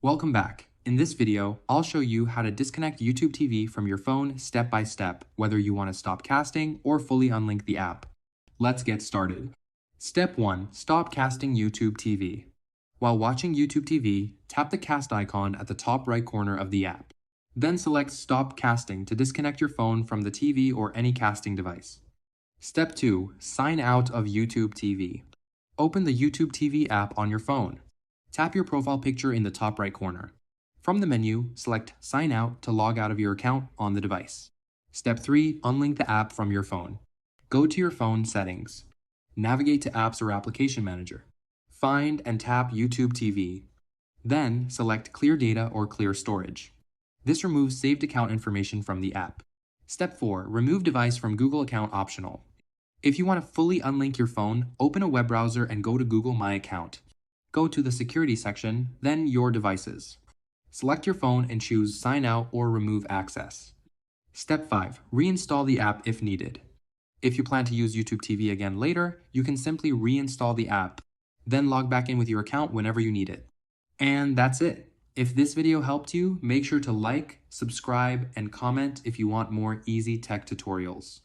Welcome back. In this video, I'll show you how to disconnect YouTube TV from your phone step by step, whether you want to stop casting or fully unlink the app. Let's get started. Step 1. Stop casting YouTube TV. While watching YouTube TV, tap the cast icon at the top right corner of the app. Then select Stop Casting to disconnect your phone from the TV or any casting device. Step 2. Sign out of YouTube TV. Open the YouTube TV app on your phone. Tap your profile picture in the top right corner. From the menu, select Sign Out to log out of your account on the device. Step 3. Unlink the app from your phone. Go to your phone settings. Navigate to Apps or Application Manager. Find and tap YouTube TV. Then select Clear Data or Clear Storage. This removes saved account information from the app. Step 4. Remove device from Google account optional. If you want to fully unlink your phone, open a web browser and go to Google My Account. Go to the Security section, then Your Devices. Select your phone and choose Sign Out or Remove Access. Step 5. Reinstall the app if needed. If you plan to use YouTube TV again later, you can simply reinstall the app, then log back in with your account whenever you need it. And that's it. If this video helped you, make sure to like, subscribe, and comment if you want more easy tech tutorials.